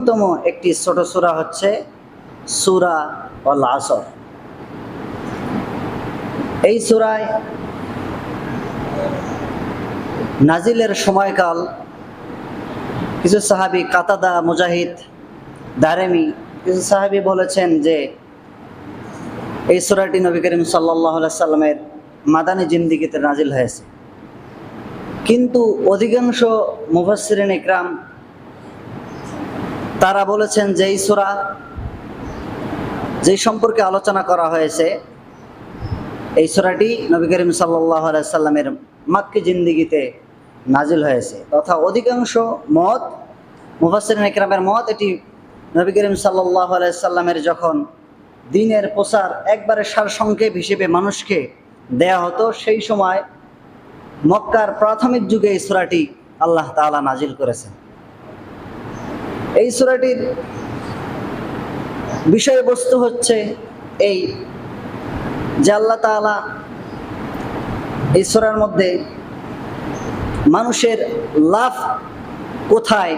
তম একটি ছোট সূরা হচ্ছে সূরা আল আসর। এই সূরায় নাজিলের সময়কাল কিছু সাহাবী কাতাদা, মুজাহিদ, দারেমি কিছু সাহাবী বলেছেন যে এই সূরাটি নবী করিম সাল্লাল্লাহু আলাইহি সাল্লামের মাদানী জিন্দেগিতে নাজিল হয়েছে। কিন্তু অধিকাংশ মুফাসসিরিন ইকরাম তারা বলেছেন যে এই সূরা যে সম্পর্কে আলোচনা করা হয়েছে এই সূরাটি নবী করিম সাল্লাল্লাহু আলাইহি সাল্লামের মাক্কি জিন্দেগিতে নাজিল হয়েছে তথা অধিকাংশ মত মুফাসসিরিন ইকরামের মত এটি নবী করিম সাল্লাল্লাহু আলাইহি সাল্লামের যখন দ্বীনের প্রচার একবারে সারসংক্ষেপ হিসেবে মানুষকে দেয়া হতো সেই সময় মক্কার প্রাথমিক যুগে এই সূরাটি আল্লাহ তাআলা নাজিল করেছেন। এই সূরাটির বিষয়বস্তু হচ্ছে এই যে আল্লাহ তাআলা এই সূরার মধ্যে মানুষের লাভ কোথায়,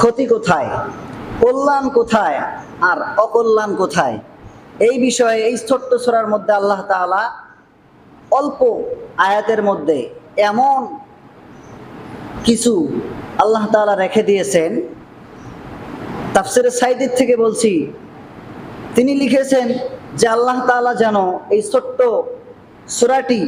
ক্ষতি কোথায়, কল্যাণ কোথায় আর অকল্যাণ কোথায়, এই বিষয়ে এই ছোট্ট সূরার মধ্যে আল্লাহ তাআলা অল্প আয়াতের মধ্যে এমন কিছু আল্লাহ তাআলা রেখে দিয়েছেন। তাফসিরে সাইদির থেকে বলছি, তিনি লিখেছেন যে আল্লাহ তাআলা যেন এই ছোট্ট সূরাটি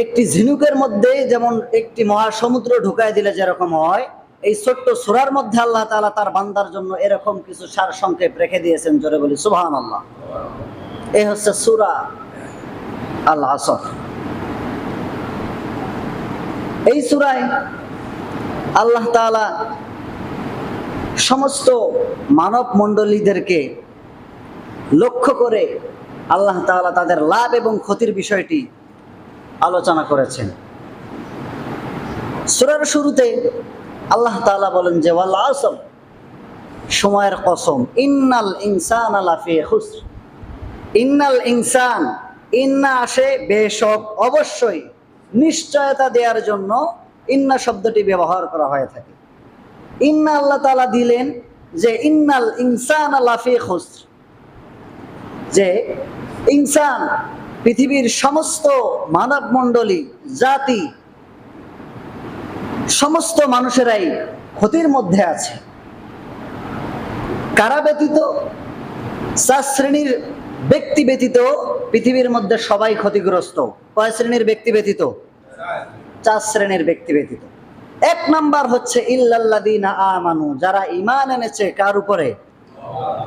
একটি ঝিনুকের মধ্যে যেমন একটি মহাসমুদ্র ঢুকায় দিলে যেরকম হয়, এই ছোট্ট সূরার মধ্যে আল্লাহ তাআলা তার বান্দার জন্য এরকম কিছু সারসংক্ষেপ রেখে দিয়েছেন। জোরে বলি সুবহানাল্লাহ। এই হচ্ছে সূরা আল আসর। এই সূরায় আল্লাহ তাআলা সমস্ত মানব মণ্ডলীদেরকে লক্ষ্য করে আল্লাহ তাআলা তাদের লাভ এবং ক্ষতির বিষয়টি আলোচনা করেছেন। সূরার শুরুতে আল্লাহ তাআলা বলেন যে ওয়াল আসর, সময়ের কসম, ইন্নাল ইনসানা লাফি খুসর। ইন্নাল ইনসান, ইন্না আসে বেশক, অবশ্যই, নিশ্চয়তা দেওয়ার জন্য ইন্না শব্দটি ব্যবহার করা হয়ে থাকে। ইন্না আল্লাহ তাআলা দিলেন যে ইন্নাল ইনসানা লাফি খুসর, যে ইনসান পৃথিবীর সমস্ত মানব মণ্ডলী জাতি সমস্ত মানুষেরাই ক্ষতির মধ্যে আছে। কারা ব্যতীত? 4 শ্রেণীর ব্যক্তি ব্যতীত পৃথিবীর মধ্যে সবাই ক্ষতিগ্রস্ত। কয় শ্রেণীর ব্যক্তি ব্যতীত? 4 শ্রেণীর ব্যক্তি ব্যতীত। 1 নাম্বার হচ্ছে ইল্লাল্লাযীনা আমানু, যারা ঈমান এনেছে কার উপরে?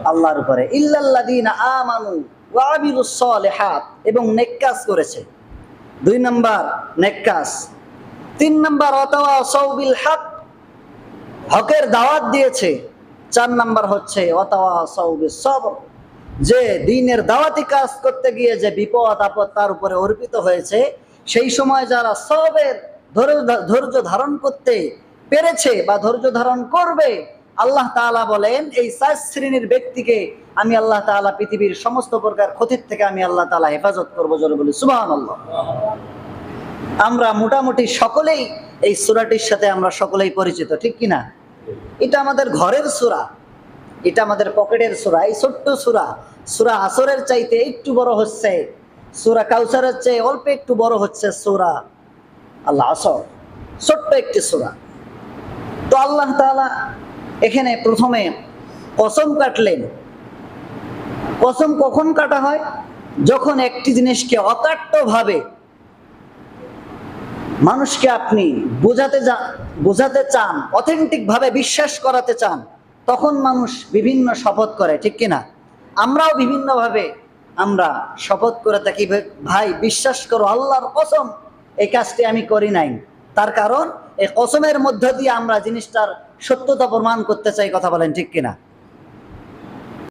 আল্লাহর উপরে। ইল্লাল্লাযীনা আমানু ওয়া আমিলুস সালিহাত, এবং নেক কাজ করেছে। 2 নাম্বার নেক কাজ। 3 নাম্বার ওয়াতাওয়াসাউ বিল হক, হকের দাওয়াত দিয়েছে। 4 নাম্বার হচ্ছে ওয়াতাওয়াসাউ বিস সবর, যে দ্বীনের দাওয়াতি কাজ করতে গিয়ে যে বিপদ আপদ তার উপরে অর্পিত হয়েছে, সেই সময় যারা সবের ধৈর্য ধারণ করতে পেরেছে বা ধৈর্য ধারণ করবে, আল্লাহ তাআলা বলেন এই 4 শ্রেণীর ব্যক্তিকে আমি আল্লাহ তাআলা পৃথিবীর সমস্ত প্রকার ক্ষতির থেকে আমি আল্লাহ তাআলা হেফাজত করবো। জোরে বলি সুবহানাল্লাহ। আমরা মোটামুটি সকলেই এই সূরাটির সাথে আমরা সকলেই পরিচিত, ঠিক কিনা? এটা আমাদের ঘরের সূরা, এটা আমাদের পকেটের সূরা। এই ছোট্ট সূরা, সূরা আসরের চাইতে একটু বড় হচ্ছে, সূরা কাউসারের চেয়ে অল্প একটু বড় হচ্ছে সূরা আল আসর। ছোট্ট একটি সূরা। তো আল্লাহ তাআলা এখানে প্রথমে কসম কাটলেন। কসম কখন কাটা হয়? যখন একটি জিনিসকে অকাট্যভাবে মানুষকে আপনি বোঝাতে চান, অথেন্টিক ভাবে বিশ্বাস করাতে চান, তখন মানুষ বিভিন্ন শপথ করে, ঠিক কিনা? আমরাও বিভিন্নভাবে আমরা শপথ করে থাকি, ভাই বিশ্বাস করো আল্লাহর কসম এই কাজটি আমি করি নাই। তার কারণ এই কসমের মধ্য দিয়ে আমরা জিনিসটার সত্যতা প্রমাণ করতে চাই। কথা বলেন ঠিক কিনা?